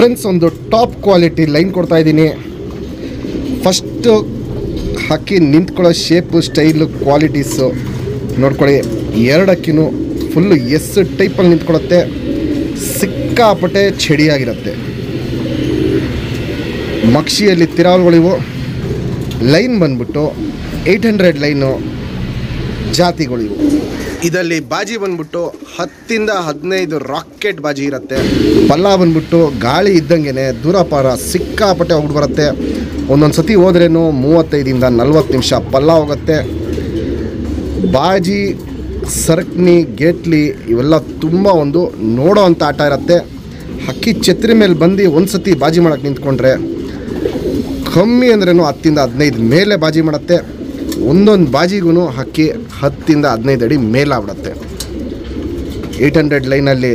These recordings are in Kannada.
ಫ್ರೆಂಡ್ಸ್, ಒಂದು ಟಾಪ್ ಕ್ವಾಲಿಟಿ ಲೈನ್ ಕೊಡ್ತಾ ಇದ್ದೀನಿ. ಫಸ್ಟು ಹಕ್ಕಿ ನಿಂತ್ಕೊಳ್ಳೋ ಶೇಪು, ಸ್ಟೈಲು, ಕ್ವಾಲಿಟೀಸು ನೋಡ್ಕೊಳ್ಳಿ. ಎರಡು ಹಕ್ಕಿನೂ ಫುಲ್ಲು ಎಸ್ ಟೈಪಲ್ಲಿ ನಿಂತ್ಕೊಳ್ಳುತ್ತೆ. ಸಿಕ್ಕಾಪಟ್ಟೆ ಚಡಿಯಾಗಿರುತ್ತೆ. ಮಕ್ಷಿಯಲ್ಲಿ ತಿರಾವಲ್ಗಳಿವು. ಲೈನ್ ಬಂದ್ಬಿಟ್ಟು 800 ಲೈನು ಜಾತಿಗಳಿವು. ಇದರಲ್ಲಿ ಬಾಜಿ ಬಂದ್ಬಿಟ್ಟು 10 to 15 ರಾಕೆಟ್ ಬಾಜಿ ಇರುತ್ತೆ. ಪಲ್ಲ ಬಂದ್ಬಿಟ್ಟು ಗಾಳಿ ಇದ್ದಂಗೆ ದೂರಪಾರ ಸಿಕ್ಕಾಪಟ್ಟೆ ಹೋಗ್ಬಿಟ್ಟು ಬರುತ್ತೆ. ಒಂದೊಂದು ಸತಿ ಹೋದ್ರೇನು 35 to 40 ನಿಮಿಷ ಪಲ್ಲ ಹೋಗುತ್ತೆ. ಬಾಜಿ, ಸರ್ಕ್ನಿ, ಗೇಟ್ಲಿ ಇವೆಲ್ಲ ತುಂಬ ಒಂದು ನೋಡೋ ಅಂಥ ಆಟ ಇರುತ್ತೆ. ಹಕ್ಕಿ ಛತ್ರಿ ಮೇಲೆ ಬಂದು ಒಂದು ಸತಿ ಬಾಜಿ ಮಾಡೋಕ್ಕೆ ನಿಂತ್ಕೊಂಡ್ರೆ ಕಮ್ಮಿ ಅಂದ್ರೂ 10 to 15 ಮೇಲೆ ಬಾಜಿ ಮಾಡುತ್ತೆ. ಒಂದೊಂದು ಬಾಜಿಗೂ ಹಕ್ಕಿ 10 to 15 ಅಡಿ ಮೇಲಾಗ್ಬಿಡುತ್ತೆ. 800 ಲೈನಲ್ಲಿ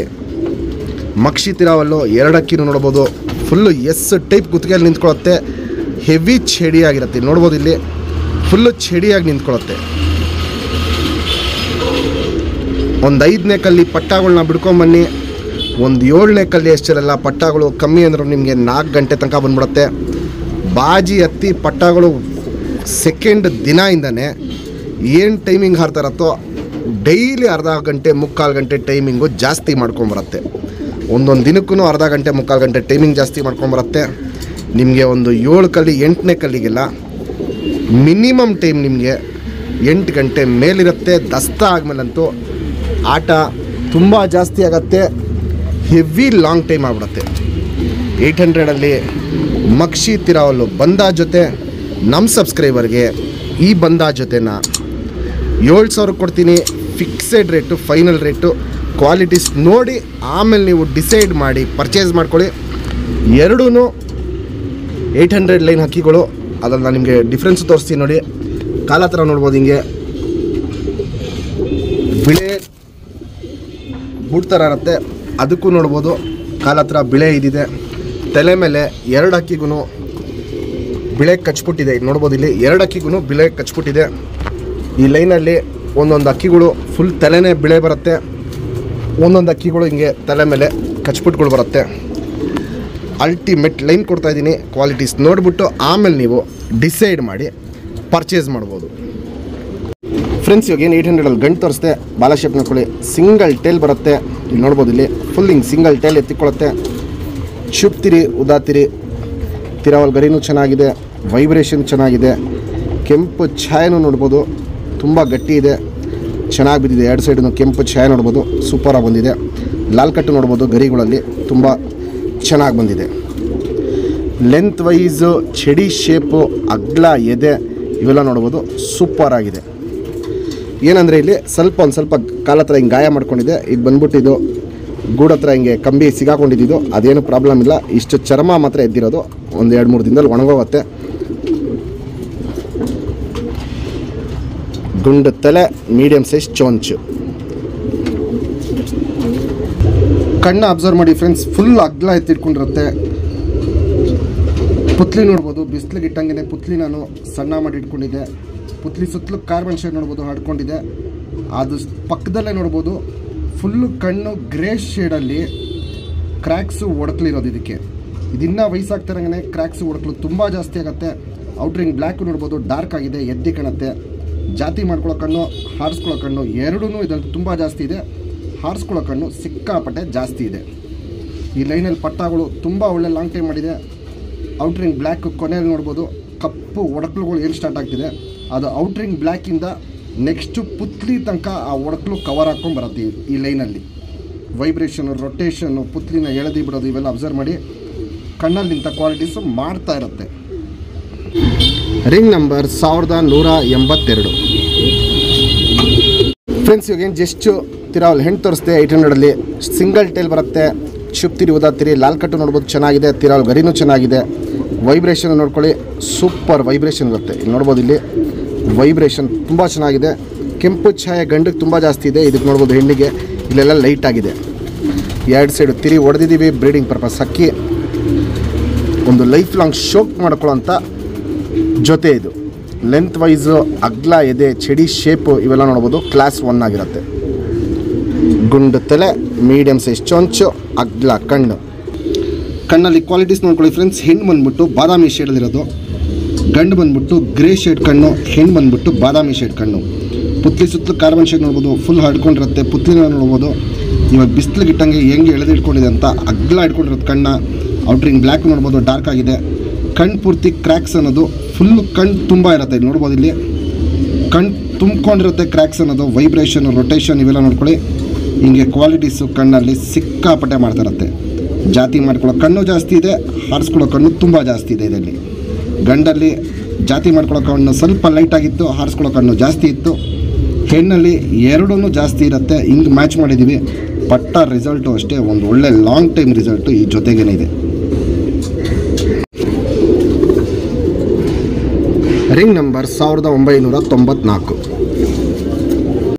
ಮಕ್ಷಿ ತಿರಾವಲ್ಲು 2 ಹಕ್ಕಿನೂ ನೋಡ್ಬೋದು. ಫುಲ್ಲು ಎಸ್ ಟೈಪ್ ಗುತ್ತಿಗೆಯಲ್ಲಿ ನಿಂತ್ಕೊಳ್ಳುತ್ತೆ. ಹೆವಿ ಚಡಿಯಾಗಿರುತ್ತೆ. ನೋಡ್ಬೋದು, ಇಲ್ಲಿ ಫುಲ್ಲು ಚಡಿಯಾಗಿ ನಿಂತ್ಕೊಳ್ಳುತ್ತೆ. ಒಂದು 5ನೇ ಕಲ್ಲಿ ಪಟ್ಟಾಗಳನ್ನ ಬಿಡ್ಕೊಂಬನ್ನಿ. ಒಂದು 7ನೇ ಕಲ್ಲಿ ಎಷ್ಟೆಲ್ಲ ಪಟ್ಟಾಗಳು ಕಮ್ಮಿ ಅಂದರೂ ನಿಮಗೆ 4 ಗಂಟೆ ತನಕ ಬಂದ್ಬಿಡುತ್ತೆ. ಬಾಜಿ ಹತ್ತಿ ಪಟ್ಟಾಗಳು ಸೆಕೆಂಡ್ ದಿನದಿಂದನೇ ಏನು ಟೈಮಿಂಗ್ ಹಾರ್ತಾ ಇರತ್ತೋ ಡೈಲಿ ಅರ್ಧ ಗಂಟೆ 3/4 ಗಂಟೆ ಟೈಮಿಂಗು ಜಾಸ್ತಿ ಮಾಡ್ಕೊಂಬರುತ್ತೆ. ಒಂದೊಂದು ದಿನಕ್ಕೂ ಅರ್ಧ ಗಂಟೆ 3/4 ಗಂಟೆ ಟೈಮಿಂಗ್ ಜಾಸ್ತಿ ಮಾಡ್ಕೊಂಬರುತ್ತೆ. ನಿಮಗೆ ಒಂದು 7 ಕಲ್ಲಿ 8ನೇ ಕಲ್ಲಿಗೆಲ್ಲ ಮಿನಿಮಮ್ ಟೈಮ್ ನಿಮಗೆ 8 ಗಂಟೆ ಮೇಲಿರುತ್ತೆ. ದಸ್ತ ಆದಮೇಲಂತೂ ಆಟ ತುಂಬ ಜಾಸ್ತಿ ಆಗುತ್ತೆ. ಹೆವಿ ಲಾಂಗ್ ಟೈಮ್ ಆಗಿಬಿಡುತ್ತೆ. 800 ಮಕ್ಷಿ ತಿರಾವಲ್ಲು ಬಂದ ಜೊತೆ ನಮ್ಮ ಸಬ್ಸ್ಕ್ರೈಬರ್ಗೆ ಈ ಬಂದ ಜೊತೆನ 7,000 ಕೊಡ್ತೀನಿ. Fixed rate, final rate. Qualities ನೋಡಿ ಆಮೇಲೆ ನೀವು ಡಿಸೈಡ್ ಮಾಡಿ ಪರ್ಚೇಸ್ ಮಾಡ್ಕೊಳ್ಳಿ. ಎರಡೂ 800 ಲೈನ್ ಹಕ್ಕಿಗಳು. ಅದನ್ನು ನಾನು ನಿಮಗೆ ಡಿಫ್ರೆನ್ಸ್ ತೋರಿಸ್ತೀನಿ ನೋಡಿ. ಕಾಲ ಹತ್ರ ನೋಡ್ಬೋದು, ಹಿಂಗೆ ಬಿಳೆ ಬೂಟ್ ಥರ ಇರುತ್ತೆ. ಅದಕ್ಕೂ ನೋಡ್ಬೋದು ಕಾಲ ಹತ್ರ ಬಿಳೆ ಇದಿದೆ. ತಲೆ ಮೇಲೆ 2 ಹಕ್ಕಿಗೂ ಬಿಳೆ ಕಚ್ಬಿಟ್ಟಿದೆ. ನೋಡ್ಬೋದು, ಇಲ್ಲಿ 2 ಹಕ್ಕಿಗೂ ಬಿಳೆ ಕಚ್ಬಿಟ್ಟಿದೆ. ಈ ಲೈನಲ್ಲಿ ಒಂದೊಂದು ಹಕ್ಕಿಗಳು ಫುಲ್ ತಲೆನೇ ಬಿಳೆ ಬರುತ್ತೆ. ಒಂದೊಂದು ಹಕ್ಕಿಗಳು ಹಿಂಗೆ ತಲೆ ಮೇಲೆ ಕಚ್ಬಿಟ್ಗಳು ಬರುತ್ತೆ. Ultimate line ಕೊಡ್ತಾಯಿದ್ದೀನಿ. ಕ್ವಾಲಿಟೀಸ್ ನೋಡಿಬಿಟ್ಟು ಆಮೇಲೆ ನೀವು ಡಿಸೈಡ್ ಮಾಡಿ ಪರ್ಚೇಸ್ ಮಾಡ್ಬೋದು. ಫ್ರೆಂಡ್ಸ್, ಇವಾಗ ಏನು 800 ಗಂಟು ತೋರಿಸ್ದೆ. ಬಾಲ ಶೇಪ್ ನೋಡ್ಕೊಳ್ಳಿ. ಸಿಂಗಲ್ ಟೇಲ್ ಬರುತ್ತೆ. ಇಲ್ಲಿ ನೋಡ್ಬೋದು, ಇಲ್ಲಿ ಫುಲ್ ಹಿಂಗೆ ಸಿಂಗಲ್ ಟೇಲ್ ಎತ್ತಿಕೊಳ್ಳುತ್ತೆ. ಶುಪ್ತಿರಿ, ಉದಾತಿರಿ, ತಿರಾವಲ್ ಗರಿನೂ ಚೆನ್ನಾಗಿದೆ. ವೈಬ್ರೇಷನ್ ಚೆನ್ನಾಗಿದೆ. ಕೆಂಪು ಛಾಯೆನೂ ನೋಡ್ಬೋದು, ತುಂಬ ಗಟ್ಟಿ ಇದೆ, ಚೆನ್ನಾಗಿ ಬಿದ್ದಿದೆ. 2 ಸೈಡೂ ಕೆಂಪು ಛಾಯೆ ನೋಡ್ಬೋದು, ಸೂಪರಾಗಿ ಬಂದಿದೆ. ಲಾಲ್ ಕಟ್ಟು ನೋಡ್ಬೋದು, ಗರಿಗಳಲ್ಲಿ ತುಂಬ ಚೆನ್ನಾಗಿ ಬಂದಿದೆ. ಲೆಂತ್ ವೈಸು, ಚಡಿ ಶೇಪು, ಅಗ್ಲ, ಎದೆ ಇವೆಲ್ಲ ನೋಡ್ಬೋದು, ಸೂಪರಾಗಿದೆ. ಏನಂದರೆ ಇಲ್ಲಿ ಒಂದು ಸ್ವಲ್ಪ ಕಾಲ ಹತ್ರ ಹಿಂಗೆ ಗಾಯ ಮಾಡ್ಕೊಂಡಿದೆ. ಇದು ಬಂದ್ಬಿಟ್ಟಿದ್ದು ಗೂಡು ಹತ್ರ ಹಿಂಗೆ ಕಂಬಿ ಸಿಗಾಕೊಂಡಿದ್ದು. ಅದೇನು ಪ್ರಾಬ್ಲಮ್ ಇಲ್ಲ. ಇಷ್ಟು ಚರ್ಮ ಮಾತ್ರ ಎದ್ದಿರೋದು. ಒಂದು 2-3 ದಿನದಲ್ಲಿ ಒಣಗೋಗುತ್ತೆ. ಗುಂಡು ತಲೆ, ಮೀಡಿಯಮ್ ಸೈಜ್ ಚೊಂಚು. ಕಣ್ಣು ಅಬ್ಸರ್ವ್ ಮಾಡಿ ಫ್ರೆಂಡ್ಸ್, ಫುಲ್ ಅಗ್ಲ ಎತ್ತಿಟ್ಕೊಂಡಿರುತ್ತೆ. ಪುತ್ಲಿ ನೋಡ್ಬೋದು, ಬಿಸಿಲಿಗೆ ಇಟ್ಟಂಗೆ ಪುತ್ಲಿ ನಾನು ಸಣ್ಣ ಮಾಡಿ ಇಟ್ಕೊಂಡಿದ್ದೆ. ಪುತ್ಲಿ ಸುತ್ತಲೂ ಕಾರ್ಬನ್ ಶೇಡ್ ನೋಡ್ಬೋದು ಹಡ್ಕೊಂಡಿದೆ. ಅದು ಪಕ್ಕದಲ್ಲೇ ನೋಡ್ಬೋದು ಫುಲ್ಲು ಕಣ್ಣು ಗ್ರೇ ಶೇಡಲ್ಲಿ ಕ್ರ್ಯಾಕ್ಸು ಒಡಕ್ಲಿರೋದು. ಇದನ್ನು ವಯಸ್ಸಾಗ್ತಿರಂಗೆ ಕ್ರ್ಯಾಕ್ಸು ಒಡಕ್ಲು ತುಂಬ ಜಾಸ್ತಿ ಆಗುತ್ತೆ. ಔಟ್ರಿಂಗ್ ಬ್ಲ್ಯಾಕು ನೋಡ್ಬೋದು, ಡಾರ್ಕ್ ಆಗಿದೆ, ಎದ್ದಿ ಕಾಣುತ್ತೆ. ಜಾತಿ ಮಾಡ್ಕೊಳ್ಳೋ ಕಣ್ಣು, ಹಾರಿಸ್ಕೊಳ್ಳೋ ಕಣ್ಣು ಎರಡೂ ಇದರಲ್ಲಿ ತುಂಬ ಜಾಸ್ತಿ ಇದೆ. ಹಾರಿಸ್ಕೊಳ್ಳೋ ಕಣ್ಣು ಸಿಕ್ಕಾಪಟ್ಟೆ ಜಾಸ್ತಿ ಇದೆ. ಈ ಲೈನಲ್ಲಿ ಪಟ್ಟಾಗಳು ತುಂಬ ಒಳ್ಳೆ ಲಾಂಗ್ ಟೈಮ್ ಮಾಡಿದೆ. ಔಟ್ರಿಂಗ್ ಬ್ಲ್ಯಾಕ್ ಕೊನೆಯಲ್ಲಿ ನೋಡ್ಬೋದು ಕಪ್ಪು ಒಡಕ್ಲುಗಳು ಏನು ಸ್ಟಾರ್ಟ್ ಆಗ್ತಿದೆ. ಅದು ಔಟ್ರಿಂಗ್ ಬ್ಲ್ಯಾಕಿಂದ ನೆಕ್ಸ್ಟು ಪುತ್ಲಿ ತನಕ ಆ ಒಡಕ್ಲು ಕವರ್ ಹಾಕ್ಕೊಂಡು ಬರುತ್ತೆ. ಈ ಲೈನಲ್ಲಿ ವೈಬ್ರೇಷನು, ರೊಟೇಷನ್ನು, ಪುತ್ಲಿನ ಎಳೆದಿ ಬಿಡೋದು ಇವೆಲ್ಲ ಅಬ್ಸರ್ವ್ ಮಾಡಿ. ಕಣ್ಣಲ್ಲಿ ಇಂಥ ಕ್ವಾಲಿಟೀಸು ಮಾಡ್ತಾ ಇರುತ್ತೆ. Ring number 1182. ಫ್ರೆಂಡ್ಸ್, ಇವಾಗೇನು ಜಸ್ಟು ತಿರಾವಲ್ ಹೆಣ್ಣು ತೋರಿಸ್ದೆ. 800 ಸಿಂಗಲ್ ಟೇಲ್ ಬರುತ್ತೆ. ಶುಪ್ತಿರಿ, ಉದಾತಿರಿ, ಲಾಲ್ ಕಟ್ಟು ನೋಡ್ಬೋದು, ಚೆನ್ನಾಗಿದೆ. ತಿರಾವಲ್ ಗರಿನೂ ಚೆನ್ನಾಗಿದೆ. ವೈಬ್ರೇಷನ್ ನೋಡ್ಕೊಳ್ಳಿ, ಸೂಪರ್ ವೈಬ್ರೇಷನ್ ಇರುತ್ತೆ. ಇಲ್ಲಿ ನೋಡ್ಬೋದು, ಇಲ್ಲಿ ವೈಬ್ರೇಷನ್ ತುಂಬ ಚೆನ್ನಾಗಿದೆ. ಕೆಂಪು ಛಾಯೆ ಗಂಡಿಗೆ ತುಂಬ ಜಾಸ್ತಿ ಇದೆ. ಇದಕ್ಕೆ ನೋಡ್ಬೋದು ಹೆಣ್ಣಿಗೆ ಇಲ್ಲೆಲ್ಲ ಲೈಟ್ ಆಗಿದೆ. 2 ಸೈಡು ತಿರಿ ಹೊಡೆದಿದ್ದೀವಿ ಬ್ರೀಡಿಂಗ್ ಪರ್ಪಸ್. ಹಕ್ಕಿ ಒಂದು ಲೈಫ್ ಲಾಂಗ್ ಶೋಕ್ ಮಾಡ್ಕೊಳ್ಳೋಂಥ ಜೊತೆ ಇದು. ಲೆಂತ್ ವೈಸು, ಅಗ್ಲ ಎದೆ, ಚಡಿ ಶೇಪು ಇವೆಲ್ಲ ನೋಡ್ಬೋದು ಕ್ಲಾಸ್ 1 ಆಗಿರುತ್ತೆ. ಗುಂಡು ತಲೆ, ಮೀಡಿಯಮ್ ಸೈಜ್ ಚೊಂಚು, ಅಗ್ಲ ಕಣ್ಣು. ಕಣ್ಣಲ್ಲಿ ಕ್ವಾಲಿಟೀಸ್ ನೋಡ್ಕೊಳ್ಳಿ ಫ್ರೆಂಡ್ಸ್. ಹೆಣ್ಣು ಬಂದ್ಬಿಟ್ಟು ಬಾದಾಮಿ ಶೇಡಲ್ಲಿರೋದು, ಗಂಡು ಬಂದ್ಬಿಟ್ಟು ಗ್ರೇ ಶೇಡ್ ಕಣ್ಣು, ಹೆಣ್ಣು ಬಂದ್ಬಿಟ್ಟು ಬಾದಾಮಿ ಶೇಡ್ ಕಣ್ಣು. ಪುತ್ಲಿ ಸುತ್ತಲೂ ಕಾರ್ಬನ್ ಶೇಡ್ ನೋಡ್ಬೋದು, ಫುಲ್ ಹಡ್ಕೊಂಡಿರುತ್ತೆ. ಪುತ್ಲಿನ ನೋಡ್ಬೋದು, ಇವಾಗ ಬಿಸಿಲಿಗೆ ಇಟ್ಟಂಗೆ ಹೆಂಗೆ ಎಳೆದಿಟ್ಕೊಂಡಿದೆ ಅಂತ ಅಗ್ಲ ಇಟ್ಕೊಂಡಿರೋದು ಕಣ್ಣ. ಔಟ್ರಿಂಗ್ ಬ್ಲ್ಯಾಕ್ ನೋಡ್ಬೋದು, ಡಾರ್ಕ್ ಆಗಿದೆ. ಕಣ್ಣು ಪೂರ್ತಿ ಕ್ರ್ಯಾಕ್ಸ್ ಅನ್ನೋದು ಫುಲ್ಲು ಕಣ್ಣು ತುಂಬ ಇರುತ್ತೆ. ಇಲ್ಲಿ ನೋಡ್ಬೋದು, ಇಲ್ಲಿ ಕಣ್ಣು ತುಂಬ್ಕೊಂಡಿರುತ್ತೆ ಕ್ರ್ಯಾಕ್ಸ್ ಅನ್ನೋದು. ವೈಬ್ರೇಷನ್, ರೊಟೇಷನ್ ಇವೆಲ್ಲ ನೋಡ್ಕೊಳ್ಳಿ. ಹಿಂಗೆ ಕ್ವಾಲಿಟೀಸು ಕಣ್ಣಲ್ಲಿ ಸಿಕ್ಕಾಪಟ್ಟೆ ಮಾಡ್ತಾರತ್ತೆ. ಜಾತಿ ಮಾಡ್ಕೊಳ್ಳೋ ಕಣ್ಣು ಜಾಸ್ತಿ ಇದೆ, ಹಾರಿಸ್ಕೊಳ್ಳೋ ಕಣ್ಣು ತುಂಬ ಜಾಸ್ತಿ ಇದೆ ಇದರಲ್ಲಿ. ಗಂಡಲ್ಲಿ ಜಾತಿ ಮಾಡ್ಕೊಳ್ಳೋ ಕಣ್ಣು ಸ್ವಲ್ಪ ಲೈಟಾಗಿತ್ತು, ಹಾರಿಸ್ಕೊಳ್ಳೋ ಕಣ್ಣು ಜಾಸ್ತಿ ಇತ್ತು. ಹೆಣ್ಣಲ್ಲಿ ಎರಡೂ ಜಾಸ್ತಿ ಇರುತ್ತೆ. ಹಿಂಗೆ ಮ್ಯಾಚ್ ಮಾಡಿದ್ದೀವಿ. ಪಟ್ಟ ರಿಸಲ್ಟು ಅಷ್ಟೇ ಒಂದು ಒಳ್ಳೆ ಲಾಂಗ್ ಟೈಮ್ ರಿಸಲ್ಟು ಈ ಜೊತೆಗೇನೆ ಇದೆ. Ring number 1994.